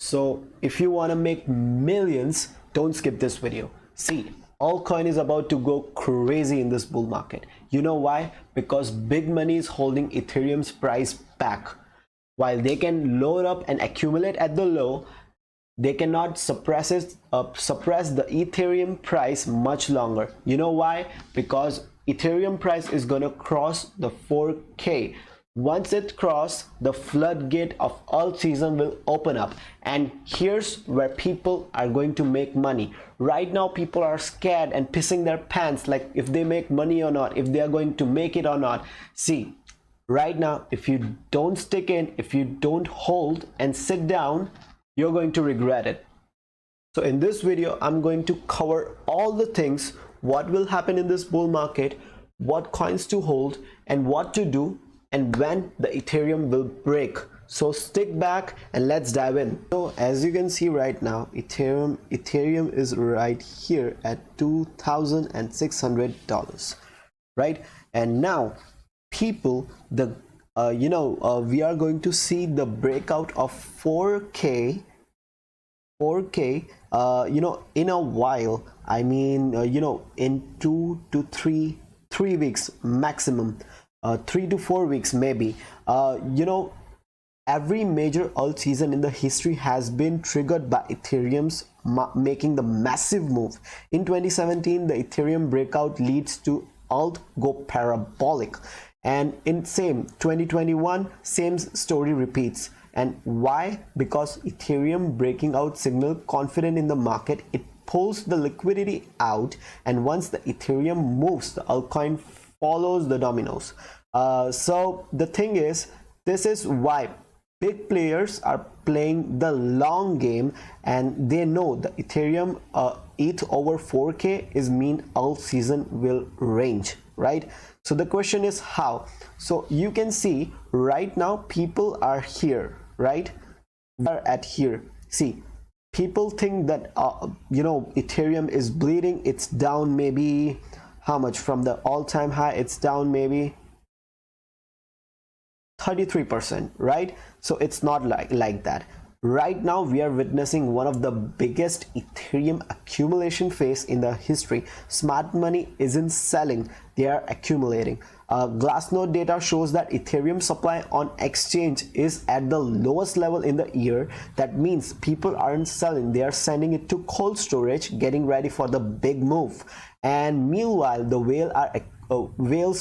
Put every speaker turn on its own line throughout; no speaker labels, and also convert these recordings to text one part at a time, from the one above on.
So if you want to make millions, don't skip this video. See, altcoin is about to go crazy in this bull market. You know why? Because big money is holding Ethereum's price back. While they can load up and accumulate at the low, they cannot suppress the Ethereum price much longer. You know why? Because Ethereum price is gonna cross the 4K. Once it crosses, the floodgate of alt season will open up, and here's where people are going to make money. Right now people are scared and pissing their pants, like if they make money or not, if they are going to make it or not. See, right now if you don't stick in, if you don't hold and sit down, you're going to regret it. So in this video I'm going to cover all the things, what will happen in this bull market, what coins to hold and what to do, and when the Ethereum will break. So stick back and let's dive in. So as you can see right now, Ethereum is right here at $2,600, right? And now people, we are going to see the breakout of 4K in a while. I mean, in 2 to 3 weeks maximum, 3 to 4 weeks maybe. Every major alt season in the history has been triggered by Ethereum's making the massive move. In 2017, the Ethereum breakout leads to alt go parabolic, and in same 2021, same story repeats. And why? Because Ethereum breaking out signal confident in the market, it pulls the liquidity out, and once the Ethereum moves, the altcoin follows the dominoes. So the thing is, this is why big players are playing the long game, and they know the Ethereum ETH over 4K is mean alt season will range, right? So the question is how. So you can see right now people are here, right? We are at here. See, people think that Ethereum is bleeding. It's down maybe how much from the all-time high? It's down maybe 33%, right? So it's not like that. Right now we are witnessing one of the biggest Ethereum accumulation phase in the history. Smart money isn't selling, they are accumulating. Glassnode data shows that Ethereum supply on exchange is at the lowest level in the year. That means people aren't selling, they are sending it to cold storage, getting ready for the big move. And meanwhile the whales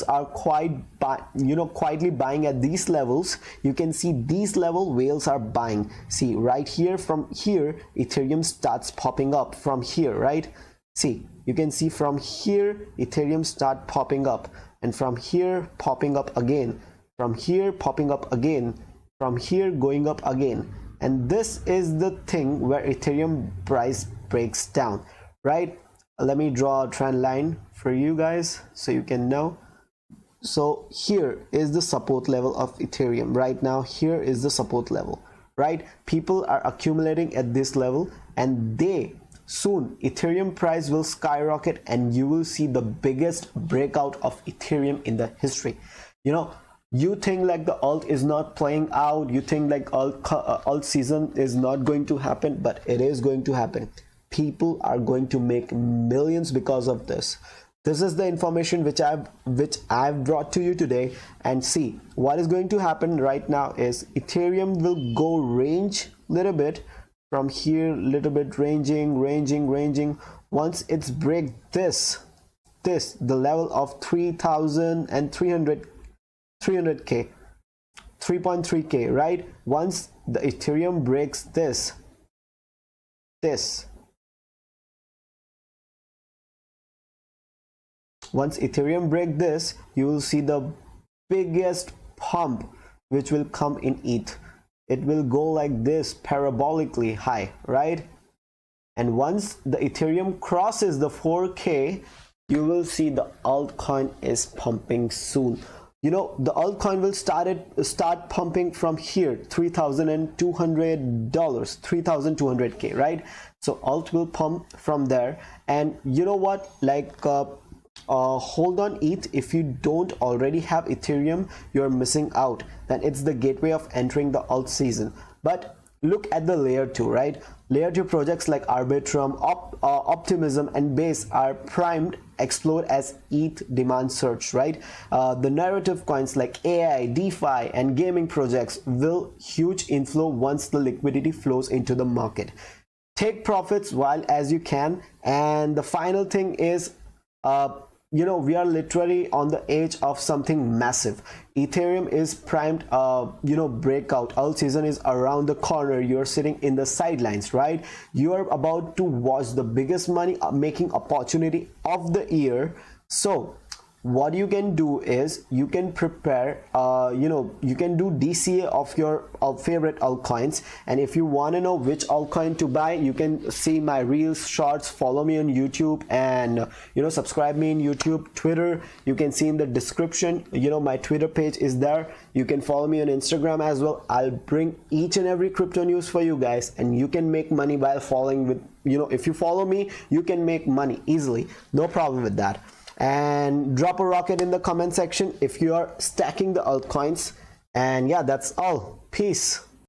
are quietly buying at these levels. You can see these level whales are buying. See right here, from here Ethereum starts popping up from here, right? See, you can see from here Ethereum start popping up, and from here popping up again, from here popping up again, from here going up again. And this is the thing where Ethereum price breaks down, right? Let me draw a trend line for you guys so you can know. So here is the support level of Ethereum right now. Here is the support level, right? People are accumulating at this level, and soon Ethereum price will skyrocket, and you will see the biggest breakout of Ethereum in the history. You think like the alt is not playing out, you think like alt season is not going to happen, but it is going to happen. People are going to make millions because of this. This is the information which I've brought to you today. And see, what is going to happen right now is Ethereum will go range little bit from here, little bit ranging. Once it's break this the level of 3,300 300k 3.3k, right? Once the Ethereum breaks this once Ethereum break this, you will see the biggest pump which will come in ETH. It will go like this, parabolically high, right? And once the Ethereum crosses the 4K, you will see the altcoin is pumping soon. The altcoin will start pumping from here, $3,200, 3,200k, right? So alt will pump from there. And you know what, hold on ETH. If you don't already have Ethereum, you're missing out. Then it's the gateway of entering the alt season. But look at the layer 2, right? Layer 2 projects like Arbitrum, Optimism and Base are primed explode as ETH demand surge, right? The narrative coins like AI, DeFi and gaming projects will huge inflow once the liquidity flows into the market. Take profits while as you can. And the final thing is, we are literally on the edge of something massive. Ethereum is primed, breakout. Alt season is around the corner. You're sitting in the sidelines, right? You are about to watch the biggest money making opportunity of the year. So what you can do is you can prepare, you can do DCA of your favorite altcoins. And if you want to know which altcoin to buy, you can see my reels, shorts, follow me on YouTube, and subscribe me in YouTube, Twitter. You can see in the description, my Twitter page is there. You can follow me on Instagram as well. I'll bring each and every crypto news for you guys, and you can make money by following with, if you follow me, you can make money easily, no problem with that. And drop a rocket in the comment section if you are stacking the altcoins. And yeah, that's all. Peace.